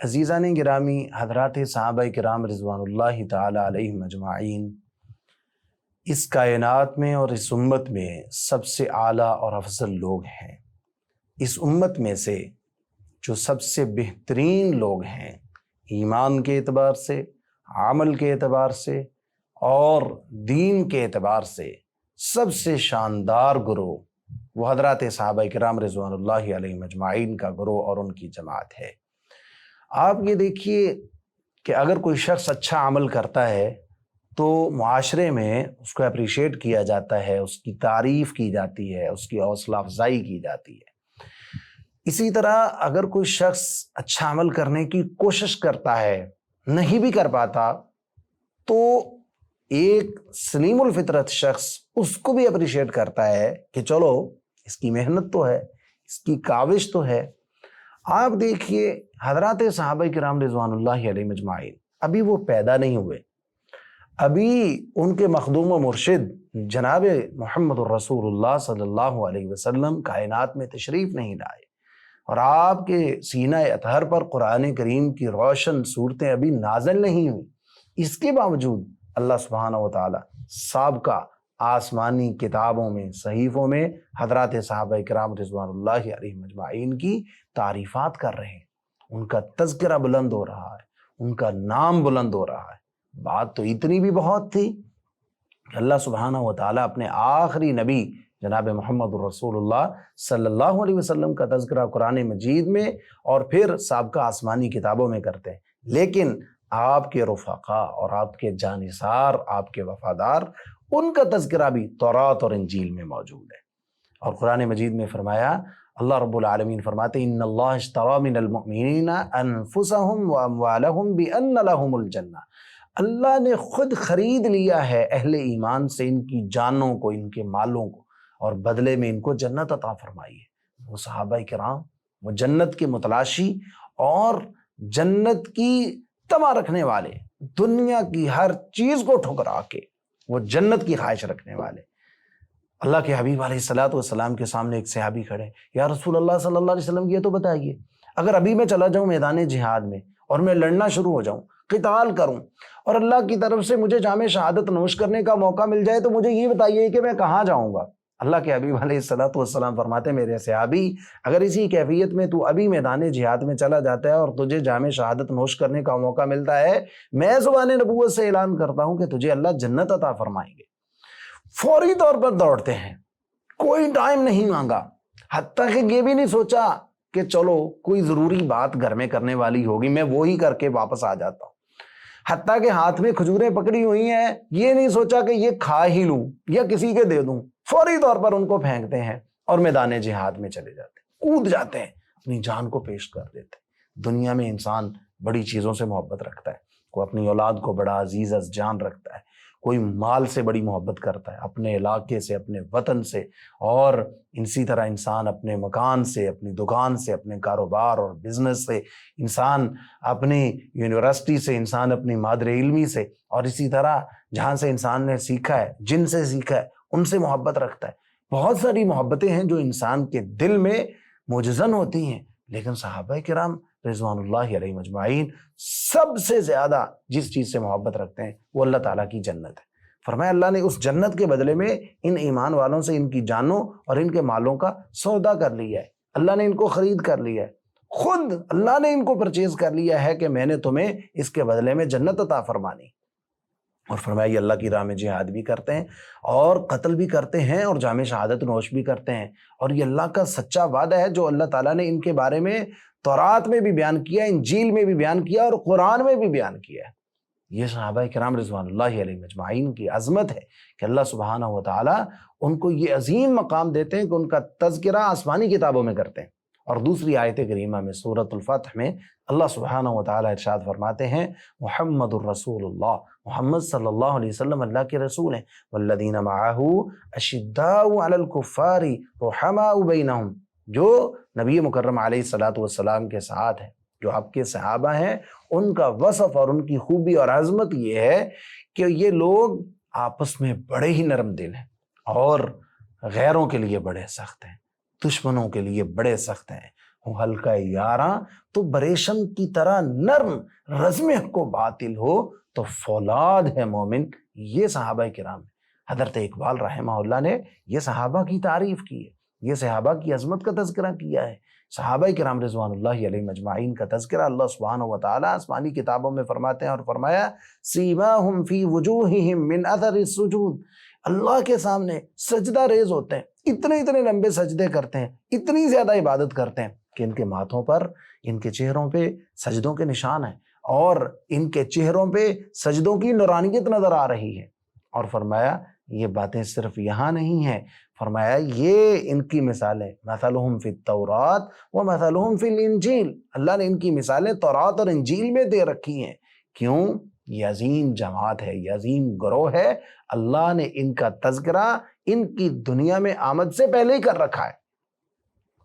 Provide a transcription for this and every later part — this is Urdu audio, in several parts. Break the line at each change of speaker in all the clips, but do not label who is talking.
عزیزان گرامی، حضرات صحابہ کرام رضوان اللہ تعالی علیہم اجمعین اس کائنات میں اور اس امت میں سب سے اعلیٰ اور افضل لوگ ہیں۔ اس امت میں سے جو سب سے بہترین لوگ ہیں ایمان کے اعتبار سے، عمل کے اعتبار سے اور دین کے اعتبار سے سب سے شاندار گروہ وہ حضرات صحابہ کرام رضوان اللہ علیہم اجمعین کا گروہ اور ان کی جماعت ہے۔ آپ یہ دیکھیے کہ اگر کوئی شخص اچھا عمل کرتا ہے تو معاشرے میں اس کو اپریشیٹ کیا جاتا ہے، اس کی تعریف کی جاتی ہے، اس کی حوصلہ افزائی کی جاتی ہے۔ اسی طرح اگر کوئی شخص اچھا عمل کرنے کی کوشش کرتا ہے، نہیں بھی کر پاتا، تو ایک سلیم الفطرت شخص اس کو بھی اپریشیٹ کرتا ہے کہ چلو اس کی محنت تو ہے، اس کی کاوش تو ہے۔ آپ دیکھیے حضرات صحابہ کرام رضوان اللہ علیہم اجمعین ابھی وہ پیدا نہیں ہوئے، ابھی ان کے مخدوم و مرشد جناب محمد الرسول اللہ صلی اللہ علیہ وسلم کائنات میں تشریف نہیں لائے، اور آپ کے سینہ اطہر پر قرآن کریم کی روشن صورتیں ابھی نازل نہیں ہوئی۔ اس کے باوجود اللہ سبحانہ و تعالی سابقہ آسمانی کتابوں میں، صحیفوں میں حضرات صحابہ کرام رضوان اللہ علیہم اجمعین کی تعریفات کر رہے ہیں، ان کا تذکرہ بلند ہو رہا ہے، ان کا نام بلند ہو رہا ہے۔ بات تو اتنی بھی بہت تھی کہ اللہ سبحانہ و تعالیٰ اپنے آخری نبی جناب محمد الرسول اللہ صلی اللہ علیہ وسلم کا تذکرہ قرآن مجید میں اور پھر سابقہ آسمانی کتابوں میں کرتے ہیں، لیکن آپ کے رفقا اور آپ کے جانثار، آپ کے وفادار، ان کا تذکرہ بھی تورات اور انجیل میں موجود ہے۔ اور قرآن مجید میں فرمایا، اللہ رب العالمین فرماتے ہیں ان اللہ اشتری من المؤمنین انفسهم واموالهم بان لهم الجنہ، اللہ نے خود خرید لیا ہے اہل ایمان سے ان کی جانوں کو، ان کے مالوں کو، اور بدلے میں ان کو جنت عطا فرمائی ہے۔ وہ صحابہ کرام وہ جنت کے متلاشی اور جنت کی تما رکھنے والے، دنیا کی ہر چیز کو ٹھکرا کے وہ جنت کی خواہش رکھنے والے۔ اللہ کے حبیب علیہ الصلوۃ والسلام کے سامنے ایک صحابی کھڑے، یا رسول اللہ صلی اللہ علیہ وسلم یہ تو بتائیے، اگر ابھی میں چلا جاؤں میدان جہاد میں اور میں لڑنا شروع ہو جاؤں، قتال کروں، اور اللہ کی طرف سے مجھے جام شہادت نوش کرنے کا موقع مل جائے، تو مجھے یہ بتائیے کہ میں کہاں جاؤں گا؟ اللہ کے حبیب علیہ الصلوۃ والسلام فرماتے ہیں، میرے صحابی، اگر اسی کیفیت میں تو ابھی میدان جہاد میں چلا جاتا ہے اور تجھے جام شہادت نوش کرنے کا موقع ملتا ہے، میں زبان نبوت سے اعلان کرتا ہوں کہ تجھے اللہ جنت عطا فرمائیں گے۔ فوری طور پر دوڑتے ہیں، کوئی ٹائم نہیں مانگا، حتیٰ کہ یہ بھی نہیں سوچا کہ چلو کوئی ضروری بات گھر میں کرنے والی ہوگی، میں وہی کر کے واپس آ جاتا ہوں۔ حتیٰ کہ ہاتھ میں کھجوریں پکڑی ہوئی ہیں، یہ نہیں سوچا کہ یہ کھا ہی لوں یا کسی کے دے دوں، فوری طور پر ان کو پھینکتے ہیں اور میدان جہاد میں چلے جاتے ہیں، کود جاتے ہیں، اپنی جان کو پیش کر دیتے ہیں۔ دنیا میں انسان بڑی چیزوں سے محبت رکھتا ہے، کوئی اپنی اولاد کو بڑا عزیز از جان رکھتا ہے، کوئی مال سے بڑی محبت کرتا ہے، اپنے علاقے سے، اپنے وطن سے، اور اسی طرح انسان اپنے مکان سے، اپنی دکان سے، اپنے کاروبار اور بزنس سے، انسان اپنی یونیورسٹی سے، انسان اپنی مادر علمی سے، اور اسی طرح جہاں سے انسان نے سیکھا ہے، جن سے سیکھا ہے، ان سے محبت رکھتا ہے۔ بہت ساری محبتیں ہیں جو انسان کے دل میں موجزن ہوتی ہیں، لیکن صحابہ کرام رضوان اللہ علیہم اجمعین سب سے زیادہ جس چیز سے محبت رکھتے ہیں وہ اللہ تعالیٰ کی جنت ہے۔ فرمایا اللہ نے اس جنت کے بدلے میں ان ایمان والوں سے ان کی جانوں اور ان کے مالوں کا سودا کر لیا ہے، اللہ نے ان کو خرید کر لیا ہے، خود اللہ نے ان کو پرچیز کر لیا ہے کہ میں نے تمہیں اس کے بدلے میں جنت عطا فرمانی۔ اور فرمایا یہ اللہ کی راہ میں جہاد بھی کرتے ہیں اور قتل بھی کرتے ہیں اور جام شہادت نوش بھی کرتے ہیں، اور یہ اللہ کا سچا وعدہ ہے جو اللہ تعالیٰ نے ان کے بارے میں تورات میں بھی بیان کیا، انجیل میں بھی بیان کیا اور قرآن میں بھی بیان کیا ہے۔ یہ صحابہ کرام رضوان اللہ علیہم اجمعین کی عظمت ہے کہ اللہ سبحانہ و تعالیٰ ان کو یہ عظیم مقام دیتے ہیں کہ ان کا تذکرہ آسمانی کتابوں میں کرتے ہیں۔ اور دوسری آیت کریمہ میں سورۃ الفتح میں اللہ سبحانہ و تعالیٰ ارشاد فرماتے ہیں، محمد الرسول اللہ، محمد صلی اللہ علیہ وسلم اللہ کے رسول ہیں، والذین معہ اشداء علی الکفار رحماء بینہم، جو نبی مکرم علیہ الصلوۃ والسلام کے ساتھ ہیں، جو آپ کے صحابہ ہیں، ان کا وصف اور ان کی خوبی اور عظمت یہ ہے کہ یہ لوگ آپس میں بڑے ہی نرم دل ہیں اور غیروں کے لیے بڑے سخت ہیں، دشمنوں کے لیے بڑے سخت ہیں، ہو ہلکا یاراں تو بریشم کی طرح نرم، رزم کو باطل ہو تو فولاد ہے مومن۔ یہ صحابہ کرام، حضرت اقبال رحمہ اللہ نے یہ صحابہ کی تعریف کی ہے، یہ صحابہ کی عظمت کا تذکرہ کیا ہے۔ صحابہ کرام رضوان اللہ علیہم اجمعین کا تذکرہ اللہ سبحانہ و تعالیٰ آسمانی کتابوں میں فرماتے ہیں، اور فرمایا سیماہم فی وجوہہم من اثر السجود، اللہ کے سامنے سجدہ ریز ہوتے ہیں، اتنے اتنے لمبے سجدے کرتے ہیں، اتنی زیادہ عبادت کرتے ہیں کہ ان کے ماتھوں پر، ان کے چہروں پہ سجدوں کے نشان ہیں، اور ان کے چہروں پہ سجدوں کی نورانیت نظر آ رہی ہے۔ اور فرمایا یہ باتیں صرف یہاں نہیں ہیں، فرمایا یہ ان کی مثالیں مثلہم فی التورات و مثلہم فی الانجیل، اللہ نے ان کی مثالیں تورات اور انجیل میں دے رکھی ہیں۔ کیوں؟ یہ عظیم جماعت ہے، یہ عظیم گروہ ہے، اللہ نے ان کا تذکرہ ان کی دنیا میں آمد سے پہلے ہی کر رکھا ہے۔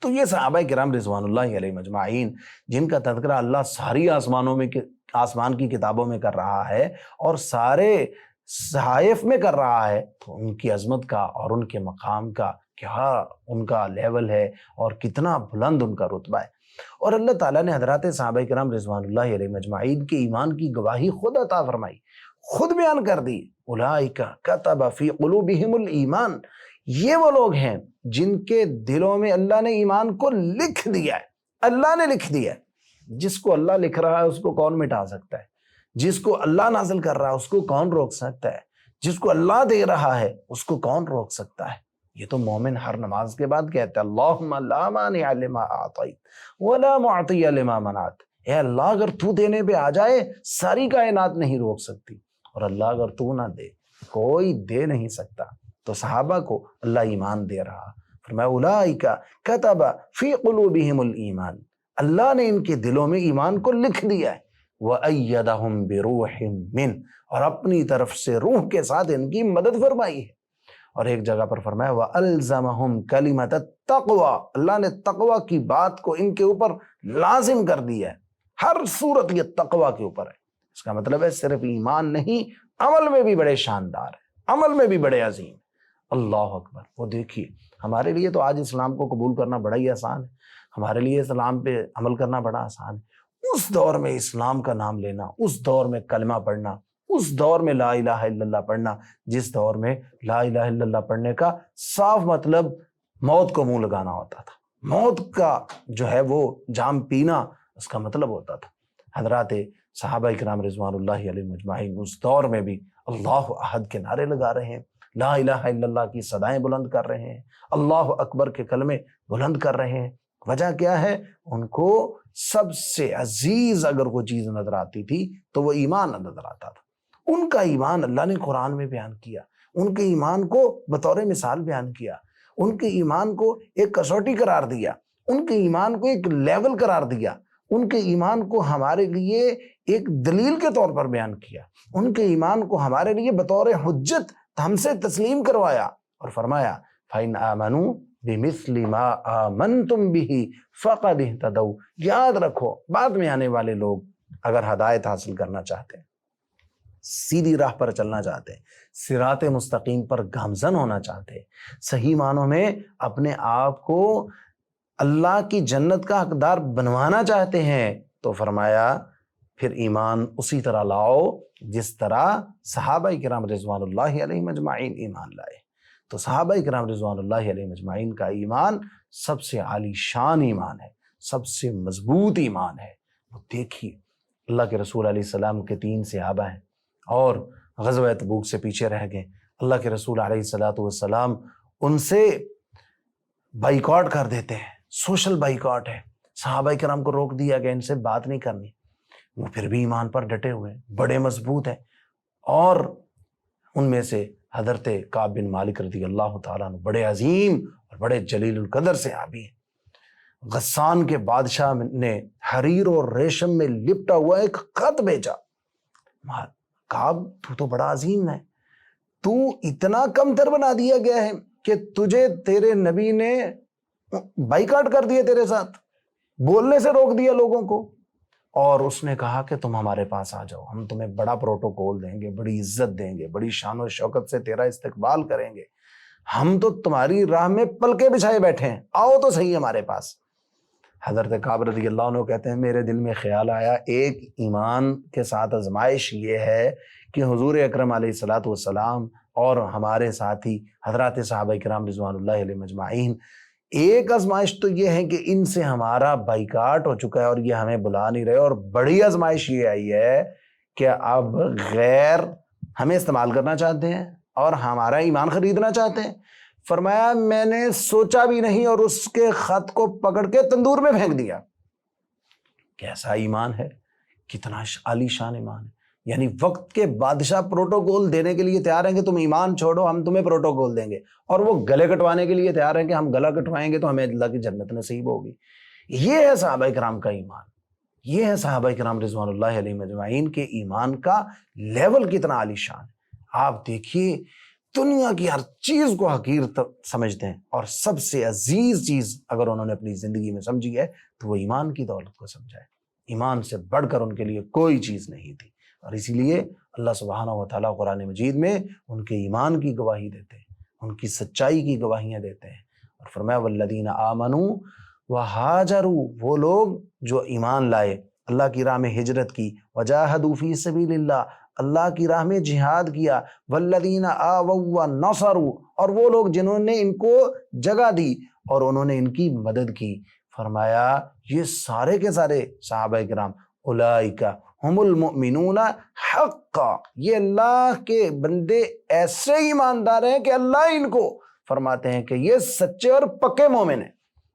تو یہ صحابہ کرام رضوان اللہ علیہم اجمعین جن کا تذکرہ اللہ ساری آسمان کی کتابوں میں کر رہا ہے اور سارے صحائف میں کر رہا ہے، تو ان کی عظمت کا اور ان کے مقام کا کیا ان کا لیول ہے اور کتنا بلند ان کا رتبہ ہے۔ اور اللہ تعالیٰ نے حضرات صحابہ کرام رضوان اللہ علیہم اجمعین کے ایمان کی گواہی خود عطا فرمائی، خود بیان کر دی، اولئک کتب فی قلوبہم الایمان، یہ وہ لوگ ہیں جن کے دلوں میں اللہ نے ایمان کو لکھ دیا ہے۔ اللہ نے لکھ دیا ہے، جس کو اللہ لکھ رہا ہے اس کو کون مٹا سکتا ہے؟ جس کو اللہ نازل کر رہا ہے اس کو کون روک سکتا ہے؟ جس کو اللہ دے رہا ہے اس کو کون روک سکتا ہے؟ یہ تو مومن ہر نماز کے بعد کہتا ہے اللہم لا مانع لما اعطیت ولا معطی لما منعت، اے اللہ اگر تو دینے پہ آ جائے ساری کائنات نہیں روک سکتی، اور اللہ اگر تو نہ دے کوئی دے نہیں سکتا۔ تو صحابہ کو اللہ ایمان دے رہا، فرمایا اولئک کتب فی قلوبہم الایمان، اللہ نے ان کے دلوں میں ایمان کو لکھ دیا ہے، وَأَيَّدَهُمْ بِرُوحٍ مِّنْ، اور اپنی طرف سے روح کے ساتھ ان کی مدد فرمائی ہے۔ اور ایک جگہ پر فرمایا وَأَلْزَمَهُمْ كَلِمَةَ التَّقْوَى، اللہ نے تقوی کی بات کو ان کے اوپر لازم کر دیا ہے، ہر صورت یہ تقوی کے اوپر ہے۔ اس کا مطلب ہے صرف ایمان نہیں، عمل میں بھی بڑے شاندار ہے، عمل میں بھی بڑے عظیم۔ اللہ اکبر۔ وہ دیکھیے ہمارے لیے تو آج اسلام کو قبول کرنا بڑا ہی آسان ہے، ہمارے لیے اسلام پہ عمل کرنا بڑا آسان ہے۔ اس دور میں اسلام کا نام لینا، اس دور میں کلمہ پڑھنا، اس دور میں لا الہ الا اللہ پڑھنا، جس دور میں لا الہ الا اللہ پڑھنے کا صاف مطلب موت کو منہ لگانا ہوتا تھا، موت کا جو ہے وہ جام پینا اس کا مطلب ہوتا تھا۔ حضرات صحابہ کرام رضوان اللہ علیہم اجمعین اس دور میں بھی اللہ احد کے نعرے لگا رہے ہیں، لا الہ الا اللہ کی صدائیں بلند کر رہے ہیں، اللہ اکبر کے کلمے بلند کر رہے ہیں۔ وجہ کیا ہے؟ ان کو سب سے عزیز اگر کوئی چیز نظر آتی تھی تو وہ ایمان نظر آتا تھا۔ ان کا ایمان اللہ نے قرآن میں بیان کیا، ان کے ایمان کو بطور مثال بیان کیا، ان کے ایمان کو ایک کسوٹی قرار دیا، ان کے ایمان کو ایک لیول قرار دیا، ان کے ایمان کو ہمارے لیے ایک دلیل کے طور پر بیان کیا، ان کے ایمان کو ہمارے لیے بطور حجت ہم سے تسلیم کروایا، اور فرمایا فَإِنْ آمَنُوا بِمِثْلِ مَا آمَنْتُمْ بِهِ فَقَدْ اهْتَدَوْا۔ یاد رکھو بعد میں آنے والے لوگ اگر ہدایت حاصل کرنا چاہتے ہیں، سیدھی راہ پر چلنا چاہتے ہیں، صراط مستقیم پر گامزن ہونا چاہتے ہیں، صحیح معنوں میں اپنے آپ کو اللہ کی جنت کا حقدار بنوانا چاہتے ہیں، تو فرمایا پھر ایمان اسی طرح لاؤ جس طرح صحابہ کرام رضوان اللہ علیہم اجمعین ایمان لائے۔ تو صحابہ کرام رضوان اللہ علیہم اجمعین کا ایمان سب سے عالی شان ایمان ہے، سب سے مضبوط ایمان ہے۔ وہ دیکھیے اللہ کے رسول علیہ السلام کے 3 صحابہ ہیں اور غزوہ تبوک سے پیچھے رہ گئے، اللہ کے رسول علیہ السلام ان سے بائیکاٹ کر دیتے ہیں، سوشل بائیکاٹ ہے، صحابہ کرام کو روک دیا گیا ان سے بات نہیں کرنی، وہ پھر بھی ایمان پر ڈٹے ہوئے ہیں، بڑے مضبوط ہیں۔ اور ان میں سے حضرت کعب بن مالک رضی اللہ تعالیٰ عنہ بڑے عظیم اور بڑے جلیل القدر صحابی ہیں۔ غسان کے بادشاہ نے حریر اور ریشم میں لپٹا ہوا ایک خط بھیجا، کعب تو بڑا عظیم ہے، تو اتنا کم تر بنا دیا گیا ہے کہ تجھے تیرے نبی نے بائیکاٹ کر دیا، تیرے ساتھ بولنے سے روک دیا لوگوں کو، اور اس نے کہا کہ تم ہمارے پاس آ جاؤ، ہم تمہیں بڑا پروٹوکول دیں گے، بڑی عزت دیں گے، بڑی شان و شوکت سے تیرا استقبال کریں گے، ہم تو تمہاری راہ میں پلکیں بچھائے بیٹھے ہیں، آؤ تو صحیح ہمارے پاس۔ حضرت کعب رضی اللہ عنہ کہتے ہیں میرے دل میں خیال آیا ایک ایمان کے ساتھ آزمائش یہ ہے کہ حضور اکرم علیہ الصلوۃ والسلام اور ہمارے ساتھی حضرات صحابہ کرام رضوان اللہ علیہم اجمعین، ایک آزمائش تو یہ ہے کہ ان سے ہمارا بائیکاٹ ہو چکا ہے اور یہ ہمیں بلا نہیں رہے، اور بڑی آزمائش یہ آئی ہے کہ اب غیر ہمیں استعمال کرنا چاہتے ہیں اور ہمارا ایمان خریدنا چاہتے ہیں۔ فرمایا میں نے سوچا بھی نہیں اور اس کے خط کو پکڑ کے تندور میں پھینک دیا۔ کیسا ایمان ہے، کتنا عالی شان ایمان ہے، یعنی وقت کے بادشاہ پروٹوکول دینے کے لیے تیار ہیں کہ تم ایمان چھوڑو ہم تمہیں پروٹوکول دیں گے، اور وہ گلے کٹوانے کے لیے تیار ہیں کہ ہم گلا کٹوائیں گے تو ہمیں اللہ کی جنت نصیب ہوگی۔ یہ ہے صحابہ کرام کا ایمان، یہ ہے صحابہ کرام رضوان اللہ علیہم اجمعین کے ایمان کا لیول کتنا عالی شان ہے۔ آپ دیکھیے دنیا کی ہر چیز کو حقیر سمجھتے ہیں، اور سب سے عزیز چیز اگر انہوں نے اپنی زندگی میں سمجھی ہے تو وہ ایمان کی دولت کو سمجھا ہے۔ ایمان سے بڑھ کر ان کے لیے کوئی چیز نہیں تھی، اور اسی لیے اللہ سبحانہ و تعالیٰ قرآن مجید میں ان کے ایمان کی گواہی دیتے ہیں، ان کی سچائی کی گواہیاں دیتے ہیں، اور فرمایا والذین آمنوا وہاجروا، وہ لوگ جو ایمان لائے، اللہ کی راہ میں ہجرت کی، وجاہدوا فی سبیل اللہ، اللہ کی راہ میں جہاد کیا، والذین آووا ونصروا، اور وہ لوگ جنہوں نے ان کو جگہ دی اور انہوں نے ان کی مدد کی۔ فرمایا یہ سارے کے سارے صحابہ کرام اولئک ہم المؤمنون حقا، یہ اللہ کے بندے ایسے ایماندار ہیں کہ اللہ ان کو فرماتے ہیں کہ یہ سچے اور پکے مومن ہیں۔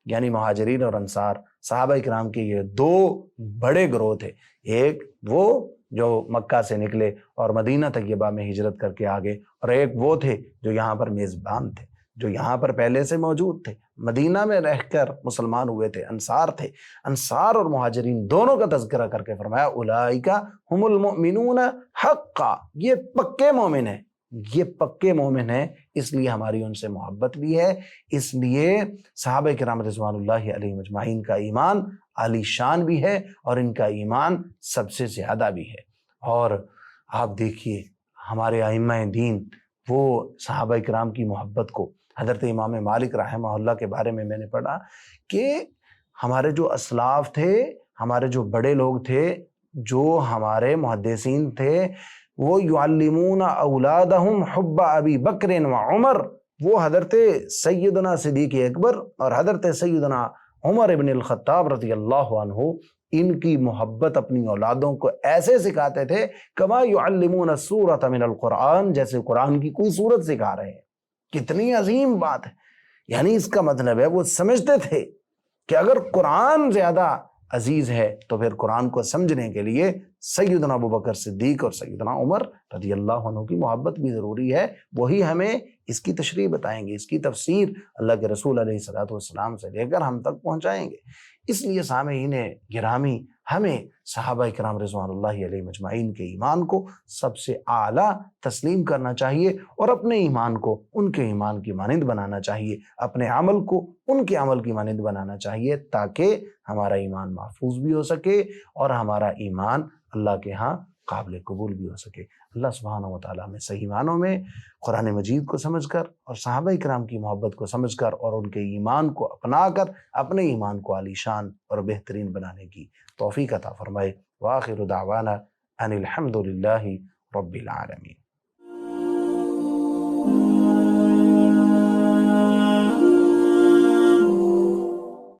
یعنی مہاجرین اور انصار صحابہ کرام کے یہ دو بڑے گروہ تھے، ایک وہ جو مکہ سے نکلے اور مدینہ طیبہ میں ہجرت کر کے آگے، اور ایک وہ تھے جو یہاں پر میزبان تھے، جو یہاں پر پہلے سے موجود تھے، مدینہ میں رہ کر مسلمان ہوئے تھے، انصار تھے۔ انصار اور مہاجرین دونوں کا تذکرہ کر کے فرمایا اولئک ہم المؤمنون حقا، یہ پکے مومن ہیں، یہ پکے مومن ہیں، اس لیے ہماری ان سے محبت بھی ہے۔ اس لیے صحابہ کرام رضوان اللہ علیہم اجمعین کا ایمان عالی شان بھی ہے، اور ان کا ایمان سب سے زیادہ بھی ہے۔ اور آپ دیکھیے ہمارے ائمہ دین وہ صحابہ کرام کی محبت کو، حضرت امام مالک رحمہ اللہ کے بارے میں نے پڑھا کہ ہمارے جو اسلاف تھے، ہمارے جو بڑے لوگ تھے، جو ہمارے محدثین تھے، وہ یعلمون اولادہم حب ابی بکر و عمر، وہ حضرت سیدنا صدیق اکبر اور حضرت سیدنا عمر ابن الخطاب رضی اللہ عنہ، ان کی محبت اپنی اولادوں کو ایسے سکھاتے تھے کما یعلمون السورۃ من القرآن، جیسے قرآن کی کوئی سورت سکھا رہے ہیں۔ کتنی عظیم بات ہے، یعنی اس کا مطلب ہے وہ سمجھتے تھے کہ اگر قرآن زیادہ عزیز ہے تو پھر قرآن کو سمجھنے کے لیے سیدنا ابوبکر صدیق اور سیدنا عمر رضی اللہ عنہ کی محبت بھی ضروری ہے، وہی ہمیں اس کی تشریح بتائیں گے، اس کی تفسیر اللہ کے رسول علیہ الصلوۃ والسلام سے لے کر ہم تک پہنچائیں گے۔ اس لیے سامعین گرامی، ہمیں صحابہ کرام رضوان اللہ علیہ مجمعین کے ایمان کو سب سے اعلیٰ تسلیم کرنا چاہیے، اور اپنے ایمان کو ان کے ایمان کی مانند بنانا چاہیے، اپنے عمل کو ان کے عمل کی مانند بنانا چاہیے، تاکہ ہمارا ایمان محفوظ بھی ہو سکے اور ہمارا ایمان اللہ کے ہاں قابل قبول بھی ہو سکے۔ اللہ سبحانہ و تعالیٰ میں صحیح معنوں میں قرآن مجید کو سمجھ کر اور صحابہ کرام کی محبت کو سمجھ کر اور ان کے ایمان کو اپنا کر اپنے ایمان کو عالی شان اور بہترین بنانے کی توفیق عطا فرمائے۔ وآخر دعوانا ان الحمد للہ رب العالمین۔